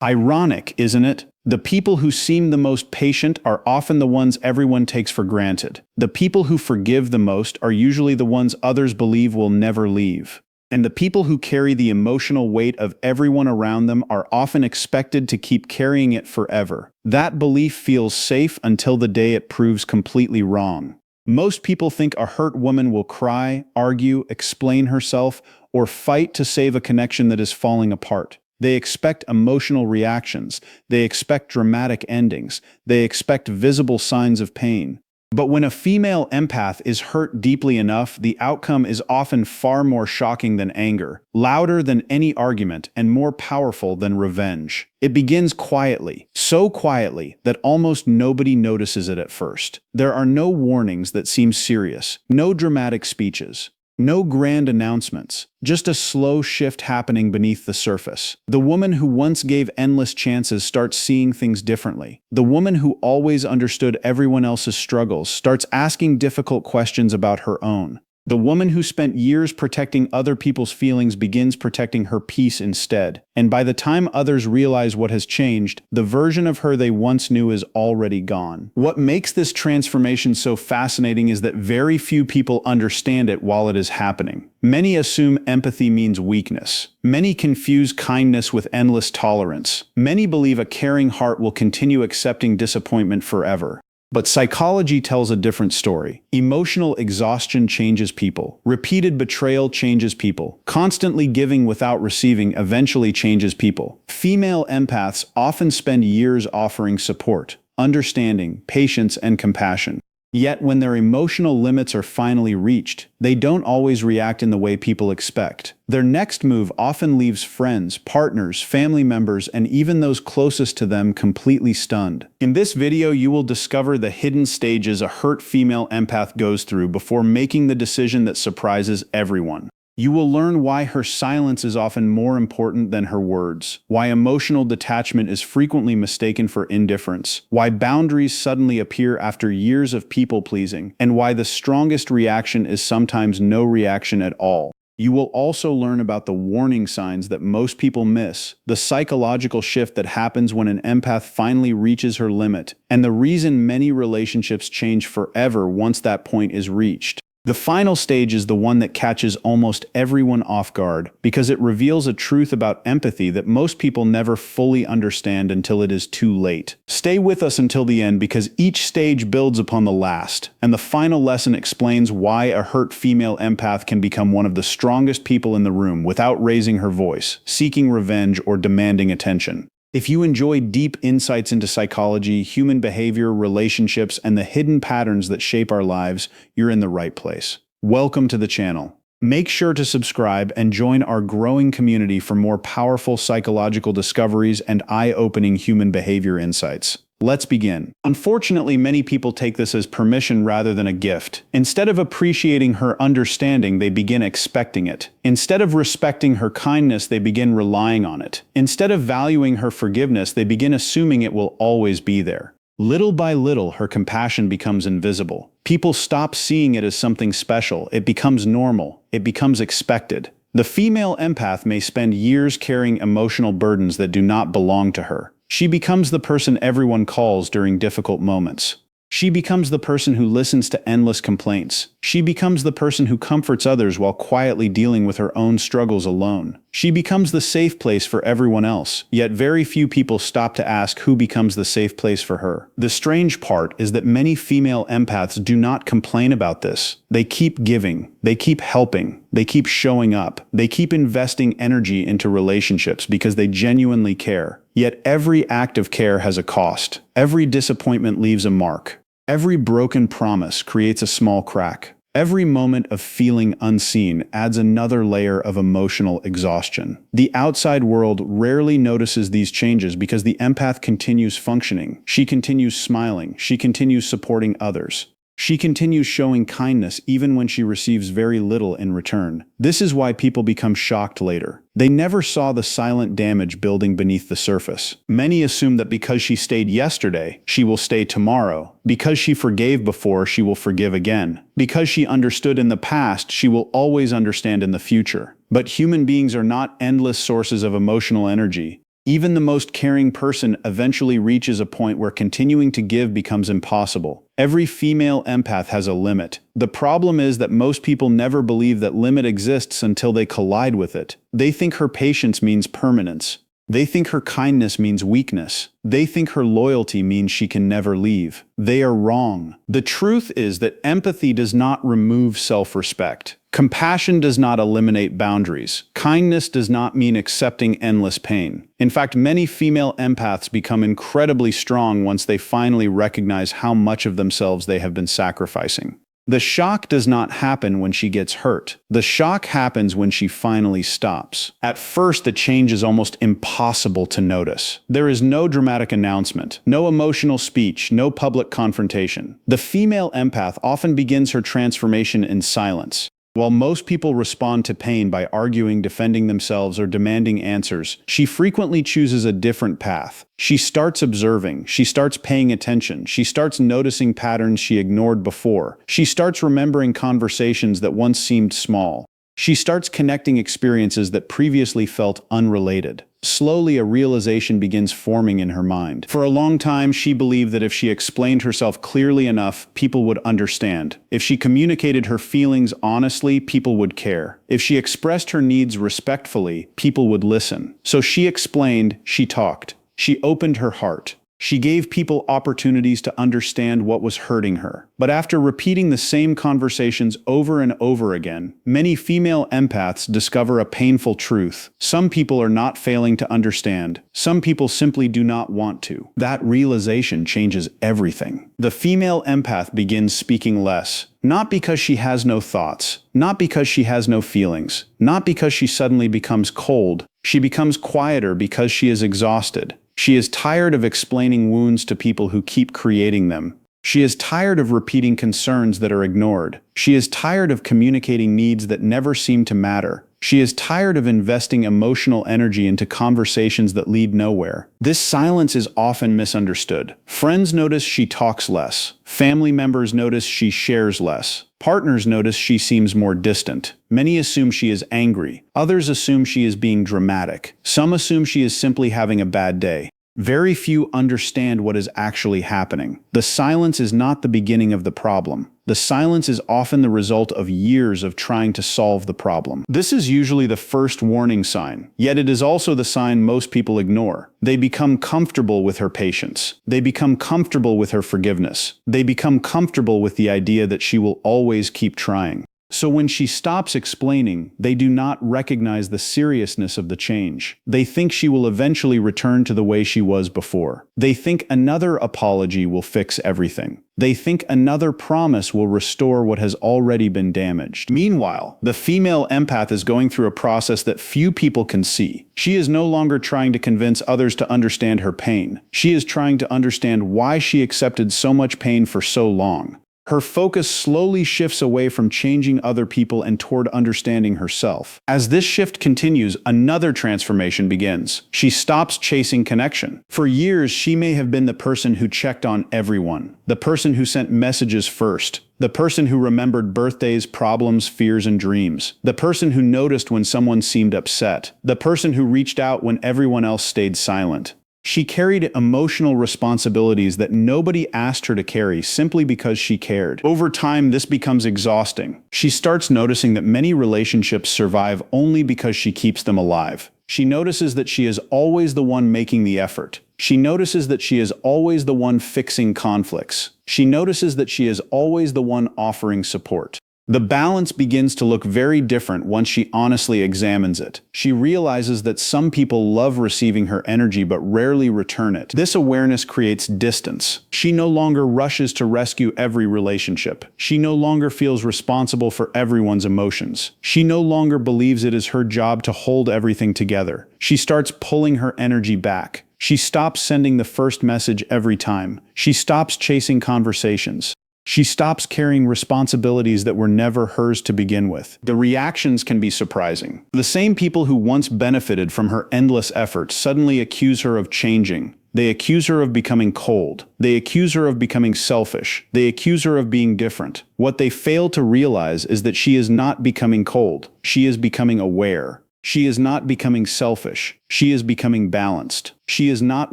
Ironic, isn't it? The people who seem the most patient are often the ones everyone takes for granted. The people who forgive the most are usually the ones others believe will never leave. And the people who carry the emotional weight of everyone around them are often expected to keep carrying it forever. That belief feels safe until the day it proves completely wrong. Most people think a hurt woman will cry, argue, explain herself, or fight to save a connection that is falling apart. They expect emotional reactions. They expect dramatic endings. They expect visible signs of pain. But when a female empath is hurt deeply enough, the outcome is often far more shocking than anger, louder than any argument, and more powerful than revenge. It begins quietly, so quietly that almost nobody notices it at first. There are no warnings that seem serious, no dramatic speeches. No grand announcements, just a slow shift happening beneath the surface. The woman who once gave endless chances starts seeing things differently. The woman who always understood everyone else's struggles starts asking difficult questions about her own. The woman who spent years protecting other people's feelings begins protecting her peace instead. And by the time others realize what has changed, the version of her they once knew is already gone. What makes this transformation so fascinating is that very few people understand it while it is happening. Many assume empathy means weakness. Many confuse kindness with endless tolerance. Many believe a caring heart will continue accepting disappointment forever. But psychology tells a different story. Emotional exhaustion changes people. Repeated betrayal changes people. Constantly giving without receiving eventually changes people. Female empaths often spend years offering support, understanding, patience, and compassion. Yet when their emotional limits are finally reached, they don't always react in the way people expect. Their next move often leaves friends, partners, family members, and even those closest to them completely stunned. In this video, you will discover the hidden stages a hurt female empath goes through before making the decision that surprises everyone. You will learn why her silence is often more important than her words, why emotional detachment is frequently mistaken for indifference, why boundaries suddenly appear after years of people-pleasing, and why the strongest reaction is sometimes no reaction at all. You will also learn about the warning signs that most people miss, the psychological shift that happens when an empath finally reaches her limit, and the reason many relationships change forever once that point is reached. The final stage is the one that catches almost everyone off guard because it reveals a truth about empathy that most people never fully understand until it is too late. Stay with us until the end because each stage builds upon the last, and the final lesson explains why a hurt female empath can become one of the strongest people in the room without raising her voice, seeking revenge, or demanding attention. If you enjoy deep insights into psychology, human behavior, relationships, and the hidden patterns that shape our lives, you're in the right place. Welcome to the channel. Make sure to subscribe and join our growing community for more powerful psychological discoveries and eye-opening human behavior insights. Let's begin. Unfortunately, many people take this as permission rather than a gift. Instead of appreciating her understanding, they begin expecting it. Instead of respecting her kindness, they begin relying on it. Instead of valuing her forgiveness, they begin assuming it will always be there. Little by little, her compassion becomes invisible. People stop seeing it as something special. It becomes normal. It becomes expected. The female empath may spend years carrying emotional burdens that do not belong to her. She becomes the person everyone calls during difficult moments. She becomes the person who listens to endless complaints. She becomes the person who comforts others while quietly dealing with her own struggles alone. She becomes the safe place for everyone else, yet very few people stop to ask who becomes the safe place for her. The strange part is that many female empaths do not complain about this. They keep giving. They keep helping. They keep showing up. They keep investing energy into relationships because they genuinely care. Yet every act of care has a cost. Every disappointment leaves a mark. Every broken promise creates a small crack. Every moment of feeling unseen adds another layer of emotional exhaustion. The outside world rarely notices these changes because the empath continues functioning. She continues smiling. She continues supporting others. She continues showing kindness even when she receives very little in return. This is why people become shocked later. They never saw the silent damage building beneath the surface. Many assume that because she stayed yesterday, she will stay tomorrow. Because she forgave before, she will forgive again. Because she understood in the past, she will always understand in the future. But human beings are not endless sources of emotional energy. Even the most caring person eventually reaches a point where continuing to give becomes impossible. Every female empath has a limit. The problem is that most people never believe that limit exists until they collide with it. They think her patience means permanence. They think her kindness means weakness. They think her loyalty means she can never leave. They are wrong. The truth is that empathy does not remove self-respect. Compassion does not eliminate boundaries. Kindness does not mean accepting endless pain. In fact, many female empaths become incredibly strong once they finally recognize how much of themselves they have been sacrificing. The shock does not happen when she gets hurt. The shock happens when she finally stops. At first, the change is almost impossible to notice. There is no dramatic announcement, no emotional speech, no public confrontation. The female empath often begins her transformation in silence. While most people respond to pain by arguing, defending themselves, or demanding answers, she frequently chooses a different path. She starts observing, she starts paying attention, she starts noticing patterns she ignored before, she starts remembering conversations that once seemed small. She starts connecting experiences that previously felt unrelated. Slowly, a realization begins forming in her mind. For a long time, she believed that if she explained herself clearly enough, people would understand. If she communicated her feelings honestly, people would care. If she expressed her needs respectfully, people would listen. So she explained, she talked. She opened her heart. She gave people opportunities to understand what was hurting her. But after repeating the same conversations over and over again, many female empaths discover a painful truth. Some people are not failing to understand. Some people simply do not want to. That realization changes everything. The female empath begins speaking less. Not because she has no thoughts, not because she has no feelings, not because she suddenly becomes cold. She becomes quieter because she is exhausted. She is tired of explaining wounds to people who keep creating them. She is tired of repeating concerns that are ignored. She is tired of communicating needs that never seem to matter. She is tired of investing emotional energy into conversations that lead nowhere. This silence is often misunderstood. Friends notice she talks less. Family members notice she shares less. Partners notice she seems more distant. Many assume she is angry. Others assume she is being dramatic. Some assume she is simply having a bad day. Very few understand what is actually happening. The silence is not the beginning of the problem. The silence is often the result of years of trying to solve the problem. This is usually the first warning sign, yet it is also the sign most people ignore. They become comfortable with her patience. They become comfortable with her forgiveness. They become comfortable with the idea that she will always keep trying. So when she stops explaining, they do not recognize the seriousness of the change. They think she will eventually return to the way she was before. They think another apology will fix everything. They think another promise will restore what has already been damaged. Meanwhile, the female empath is going through a process that few people can see. She is no longer trying to convince others to understand her pain. She is trying to understand why she accepted so much pain for so long. Her focus slowly shifts away from changing other people and toward understanding herself. As this shift continues, another transformation begins. She stops chasing connection. For years, she may have been the person who checked on everyone, the person who sent messages first, the person who remembered birthdays, problems, fears, and dreams, the person who noticed when someone seemed upset, the person who reached out when everyone else stayed silent. She carried emotional responsibilities that nobody asked her to carry simply because she cared. Over time, this becomes exhausting. She starts noticing that many relationships survive only because she keeps them alive. She notices that she is always the one making the effort. She notices that she is always the one fixing conflicts. She notices that she is always the one offering support. The balance begins to look very different once she honestly examines it. She realizes that some people love receiving her energy but rarely return it. This awareness creates distance. She no longer rushes to rescue every relationship. She no longer feels responsible for everyone's emotions. She no longer believes it is her job to hold everything together. She starts pulling her energy back. She stops sending the first message every time. She stops chasing conversations. She stops carrying responsibilities that were never hers to begin with. The reactions can be surprising. The same people who once benefited from her endless efforts suddenly accuse her of changing. They accuse her of becoming cold. They accuse her of becoming selfish. They accuse her of being different. What they fail to realize is that she is not becoming cold. She is becoming aware. She is not becoming selfish. She is becoming balanced. She is not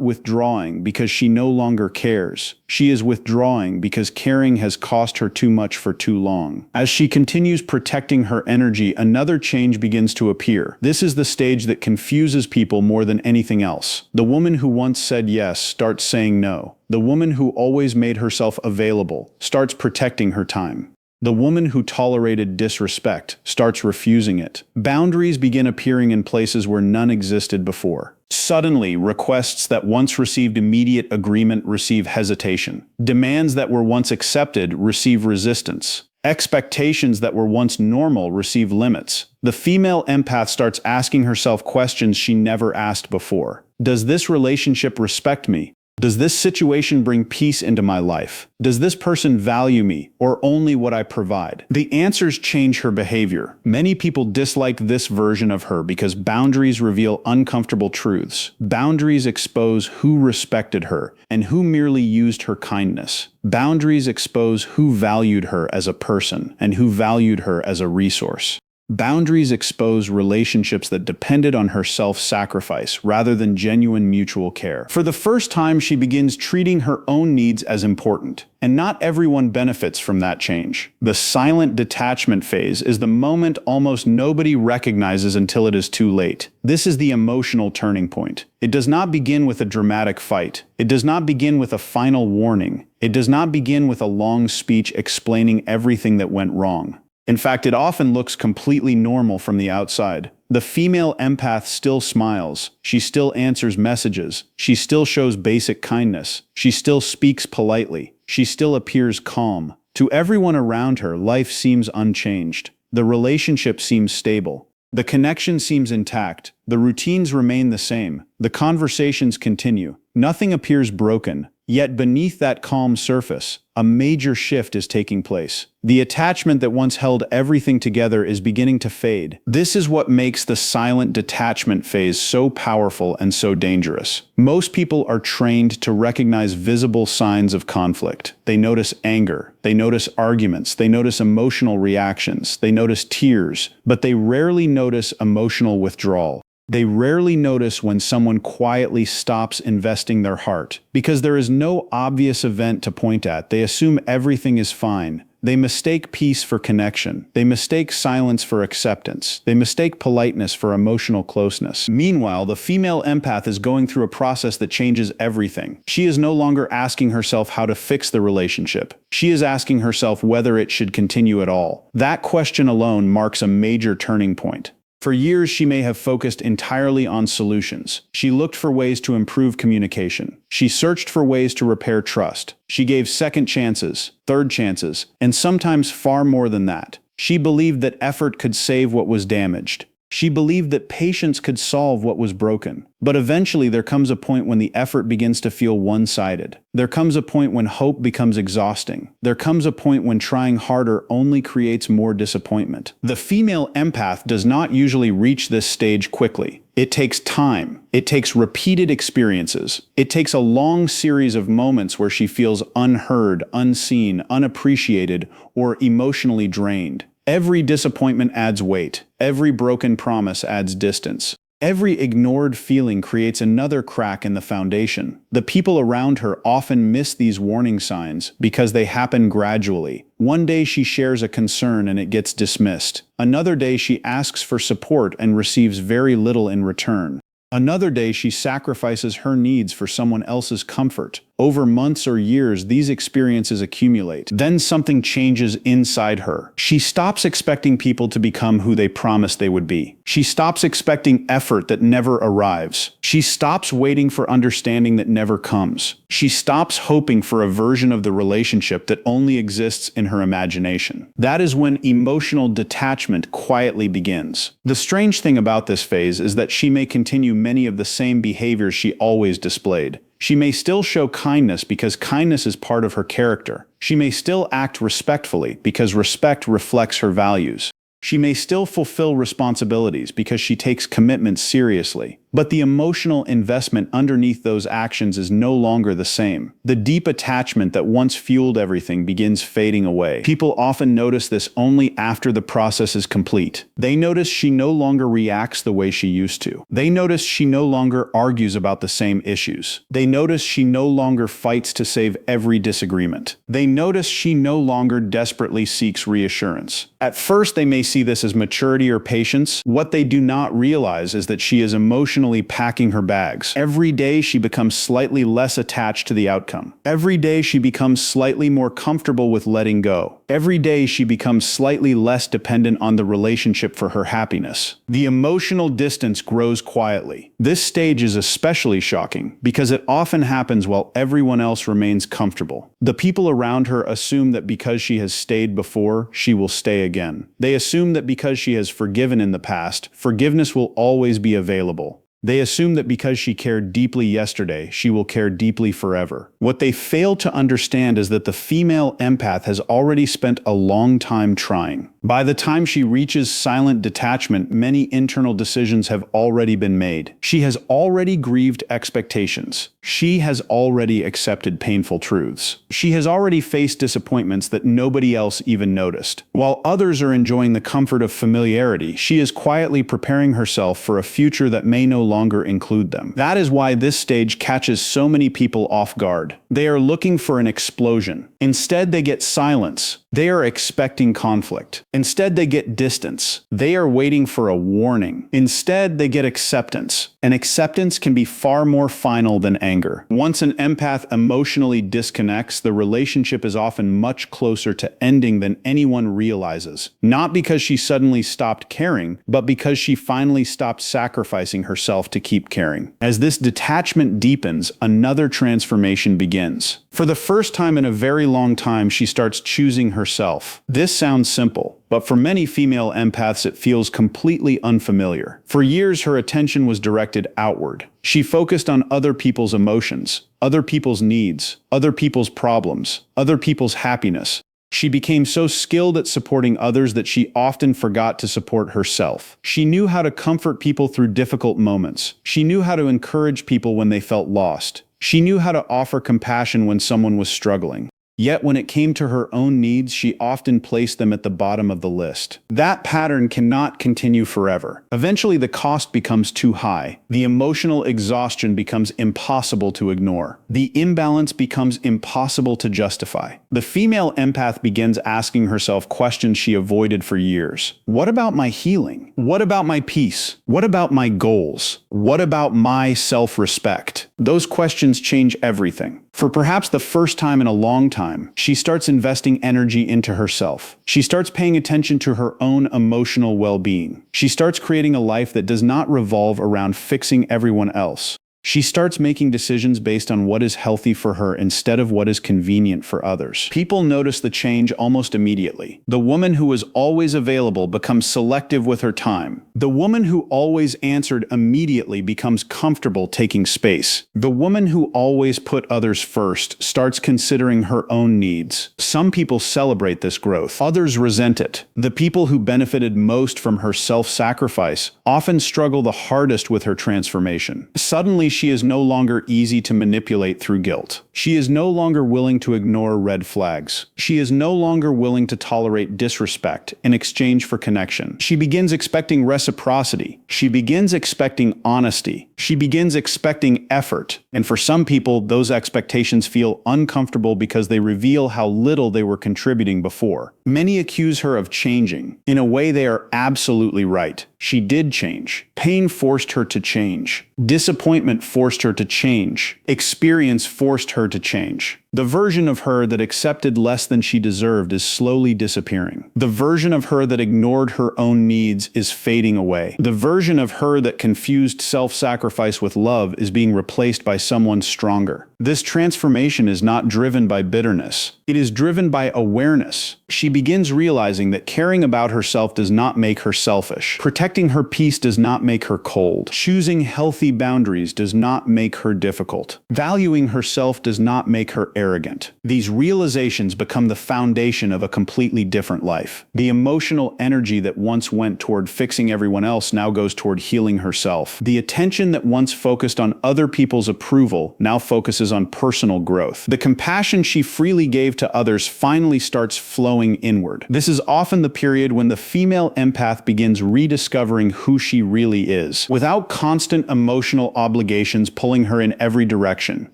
withdrawing because she no longer cares. She is withdrawing because caring has cost her too much for too long. As she continues protecting her energy, another change begins to appear. This is the stage that confuses people more than anything else. The woman who once said yes starts saying no. The woman who always made herself available starts protecting her time. The woman who tolerated disrespect starts refusing it. Boundaries begin appearing in places where none existed before. Suddenly, requests that once received immediate agreement receive hesitation. Demands that were once accepted receive resistance. Expectations that were once normal receive limits. The female empath starts asking herself questions she never asked before. Does this relationship respect me? Does this situation bring peace into my life? Does this person value me, or only what I provide? The answers change her behavior. Many people dislike this version of her because boundaries reveal uncomfortable truths. Boundaries expose who respected her and who merely used her kindness. Boundaries expose who valued her as a person and who valued her as a resource. Boundaries expose relationships that depended on her self-sacrifice rather than genuine mutual care. For the first time, she begins treating her own needs as important, and not everyone benefits from that change. The silent detachment phase is the moment almost nobody recognizes until it is too late. This is the emotional turning point. It does not begin with a dramatic fight. It does not begin with a final warning. It does not begin with a long speech explaining everything that went wrong. In fact, it often looks completely normal from the outside. The female empath still smiles. She still answers messages. She still shows basic kindness. She still speaks politely. She still appears calm. To everyone around her, life seems unchanged. The relationship seems stable. The connection seems intact. The routines remain the same. The conversations continue. Nothing appears broken. Yet beneath that calm surface, a major shift is taking place. The attachment that once held everything together is beginning to fade. This is what makes the silent detachment phase so powerful and so dangerous. Most people are trained to recognize visible signs of conflict. They notice anger, they notice arguments, they notice emotional reactions, they notice tears, but they rarely notice emotional withdrawal. They rarely notice when someone quietly stops investing their heart. Because there is no obvious event to point at, they assume everything is fine. They mistake peace for connection. They mistake silence for acceptance. They mistake politeness for emotional closeness. Meanwhile, the female empath is going through a process that changes everything. She is no longer asking herself how to fix the relationship. She is asking herself whether it should continue at all. That question alone marks a major turning point. For years, she may have focused entirely on solutions. She looked for ways to improve communication. She searched for ways to repair trust. She gave second chances, third chances, and sometimes far more than that. She believed that effort could save what was damaged. She believed that patience could solve what was broken. But eventually there comes a point when the effort begins to feel one-sided. There comes a point when hope becomes exhausting. There comes a point when trying harder only creates more disappointment. The female empath does not usually reach this stage quickly. It takes time. It takes repeated experiences. It takes a long series of moments where she feels unheard, unseen, unappreciated, or emotionally drained. Every disappointment adds weight. Every broken promise adds distance. Every ignored feeling creates another crack in the foundation. The people around her often miss these warning signs because they happen gradually. One day she shares a concern and it gets dismissed. Another day she asks for support and receives very little in return. Another day she sacrifices her needs for someone else's comfort. Over months or years, these experiences accumulate. Then something changes inside her. She stops expecting people to become who they promised they would be. She stops expecting effort that never arrives. She stops waiting for understanding that never comes. She stops hoping for a version of the relationship that only exists in her imagination. That is when emotional detachment quietly begins. The strange thing about this phase is that she may continue many of the same behaviors she always displayed. She may still show kindness because kindness is part of her character. She may still act respectfully because respect reflects her values. She may still fulfill responsibilities because she takes commitments seriously. But the emotional investment underneath those actions is no longer the same. The deep attachment that once fueled everything begins fading away. People often notice this only after the process is complete. They notice she no longer reacts the way she used to. They notice she no longer argues about the same issues. They notice she no longer fights to save every disagreement. They notice she no longer desperately seeks reassurance. At first, they may see this as maturity or patience. What they do not realize is that she is emotionally packing her bags. Every day, she becomes slightly less attached to the outcome. Every day, she becomes slightly more comfortable with letting go. Every day, she becomes slightly less dependent on the relationship for her happiness. The emotional distance grows quietly. This stage is especially shocking because it often happens while everyone else remains comfortable. The people around her assume that because she has stayed before, she will stay again. They assume that because she has forgiven in the past, forgiveness will always be available. They assume that because she cared deeply yesterday, she will care deeply forever. What they fail to understand is that the female empath has already spent a long time trying. By the time she reaches silent detachment, many internal decisions have already been made. She has already grieved expectations. She has already accepted painful truths. She has already faced disappointments that nobody else even noticed. While others are enjoying the comfort of familiarity, she is quietly preparing herself for a future that may no longer include them. That is why this stage catches so many people off guard. They are looking for an explosion. Instead, they get silence. They are expecting conflict. Instead, they get distance. They are waiting for a warning. Instead, they get acceptance. And acceptance can be far more final than anger. Once an empath emotionally disconnects, the relationship is often much closer to ending than anyone realizes. Not because she suddenly stopped caring, but because she finally stopped sacrificing herself to keep caring. As this detachment deepens, another transformation begins. For the first time in a very long time, she starts choosing herself. This sounds simple, but for many female empaths, it feels completely unfamiliar. For years, her attention was directed outward. She focused on other people's emotions, other people's needs, other people's problems, other people's happiness. She became so skilled at supporting others that she often forgot to support herself. She knew how to comfort people through difficult moments. She knew how to encourage people when they felt lost. She knew how to offer compassion when someone was struggling. Yet when it came to her own needs, she often placed them at the bottom of the list. That pattern cannot continue forever. Eventually, the cost becomes too high. The emotional exhaustion becomes impossible to ignore. The imbalance becomes impossible to justify. The female empath begins asking herself questions she avoided for years. What about my healing? What about my peace? What about my goals? What about my self-respect? Those questions change everything. For perhaps the first time in a long time, she starts investing energy into herself. She starts paying attention to her own emotional well-being. She starts creating a life that does not revolve around fixing everyone else. She starts making decisions based on what is healthy for her instead of what is convenient for others. People notice the change almost immediately. The woman who was always available becomes selective with her time. The woman who always answered immediately becomes comfortable taking space. The woman who always put others first starts considering her own needs. Some people celebrate this growth. Others resent it. The people who benefited most from her self-sacrifice often struggle the hardest with her transformation. Suddenly, she is no longer easy to manipulate through guilt. She is no longer willing to ignore red flags. She is no longer willing to tolerate disrespect in exchange for connection. She begins expecting reciprocity. She begins expecting honesty. She begins expecting effort. And for some people, those expectations feel uncomfortable because they reveal how little they were contributing before. Many accuse her of changing. In a way, they are absolutely right. She did change. Pain forced her to change. Disappointment forced her to change. Experience forced her to change. The version of her that accepted less than she deserved is slowly disappearing. The version of her that ignored her own needs is fading away. The version of her that confused self-sacrifice with love is being replaced by someone stronger. This transformation is not driven by bitterness. It is driven by awareness. She begins realizing that caring about herself does not make her selfish. Protecting her peace does not make her cold. Choosing healthy boundaries does not make her difficult. Valuing herself does not make her arrogant. These realizations become the foundation of a completely different life. The emotional energy that once went toward fixing everyone else now goes toward healing herself. The attention that once focused on other people's approval now focuses on personal growth. The compassion she freely gave to others finally starts flowing inward. This is often the period when the female empath begins rediscovering who she really is. Without constant emotional obligations pulling her in every direction,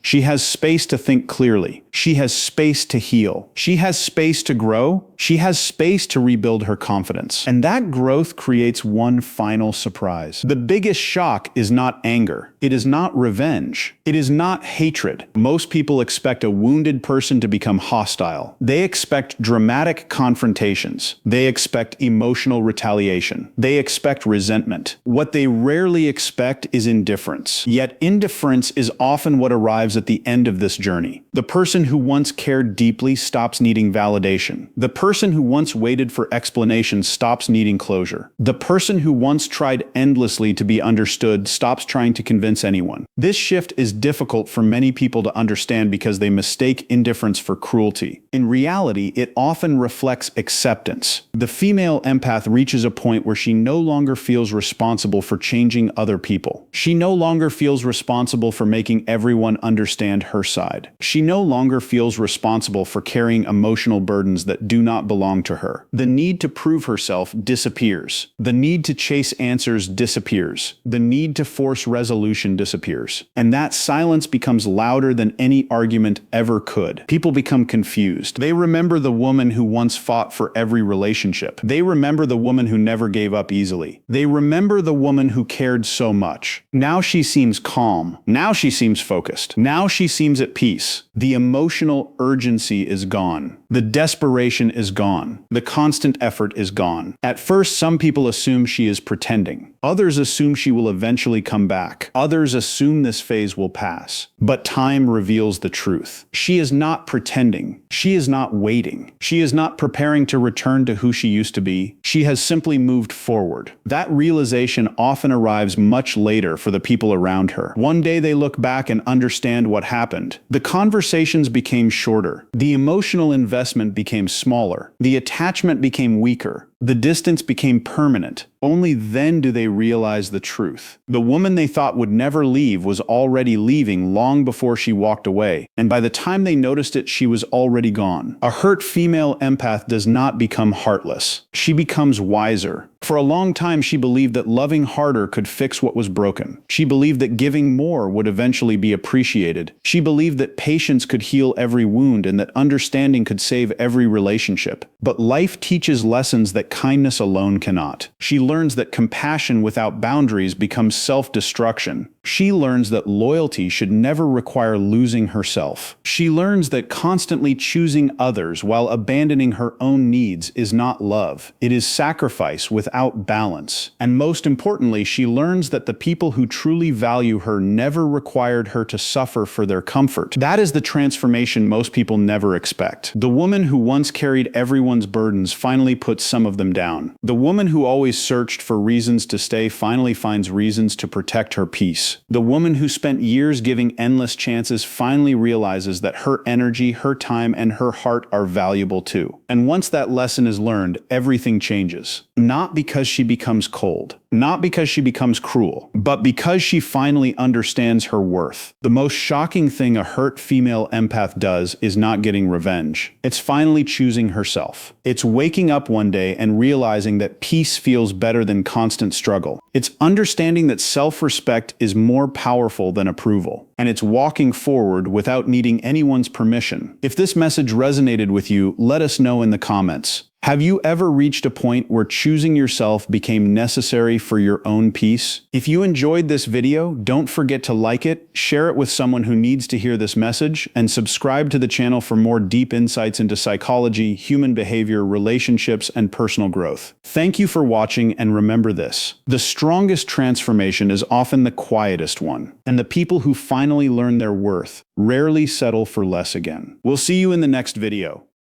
she has space to think clearly. She has space to heal. She has space to grow. She has space to rebuild her confidence. And that growth creates one final surprise. The biggest shock is not anger. It is not revenge. It is not hatred. Most people expect a wounded person to become hostile. They expect dramatic confrontations. They expect emotional retaliation. They expect resentment. What they rarely expect is indifference. Yet indifference is often what arrives at the end of this journey. The person who once cared deeply stops needing validation. The person who once waited for explanation stops needing closure. The person who once tried endlessly to be understood stops trying to convince anyone. This shift is difficult for many people to understand because they mistake indifference for cruelty. In reality, it often reflects acceptance. The female empath reaches a point where she no longer feels responsible for changing other people. She no longer feels responsible for making everyone understand her side. She no longer feels responsible for carrying emotional burdens that do not belong to her. The need to prove herself disappears. The need to chase answers disappears. The need to force resolution disappears. And that silence becomes louder than any argument ever could. People become confused. They remember the woman who once fought for every relationship. They remember the woman who never gave up easily. They remember the woman who cared so much. Now she seems calm. Now she seems focused. Now she seems at peace. The emotional urgency is gone. The desperation is gone. The constant effort is gone. At first, some people assume she is pretending. Others assume she will eventually come back. Others assume this phase will pass. But time reveals the truth. She is not pretending. She is not waiting. She is not preparing to return to who she used to be. She has simply moved forward. That realization often arrives much later for the people around her. One day they look back and understand what happened. The conversations became shorter. The emotional investment became smaller. The attachment became weaker. The distance became permanent. Only then do they realize the truth. The woman they thought would never leave was already leaving long before she walked away, and by the time they noticed it, she was already gone. A hurt female empath does not become heartless. She becomes wiser. For a long time, she believed that loving harder could fix what was broken. She believed that giving more would eventually be appreciated. She believed that patience could heal every wound and that understanding could save every relationship. But life teaches lessons that kindness alone cannot. She learns that compassion without boundaries becomes self-destruction. She learns that loyalty should never require losing herself. She learns that constantly choosing others while abandoning her own needs is not love. It is sacrifice without balance. And most importantly, she learns that the people who truly value her never required her to suffer for their comfort. That is the transformation most people never expect. The woman who once carried everyone's burdens finally puts some of them down. The woman who always searched for reasons to stay finally finds reasons to protect her peace. The woman who spent years giving endless chances finally realizes that her energy, her time, and her heart are valuable too. And once that lesson is learned, everything changes. Not because she becomes cold, not because she becomes cruel, but because she finally understands her worth. The most shocking thing a hurt female empath does is not getting revenge. It's finally choosing herself. It's waking up one day and realizing that peace feels better than constant struggle. It's understanding that self-respect is more powerful than approval. And it's walking forward without needing anyone's permission. If this message resonated with you, let us know in the comments. Have you ever reached a point where choosing yourself became necessary for your own peace? If you enjoyed this video, don't forget to like it, share it with someone who needs to hear this message, and subscribe to the channel for more deep insights into psychology, human behavior, relationships, and personal growth. Thank you for watching, and remember this: the strongest transformation is often the quietest one, and the people who finally learn their worth rarely settle for less again. We'll see you in the next video.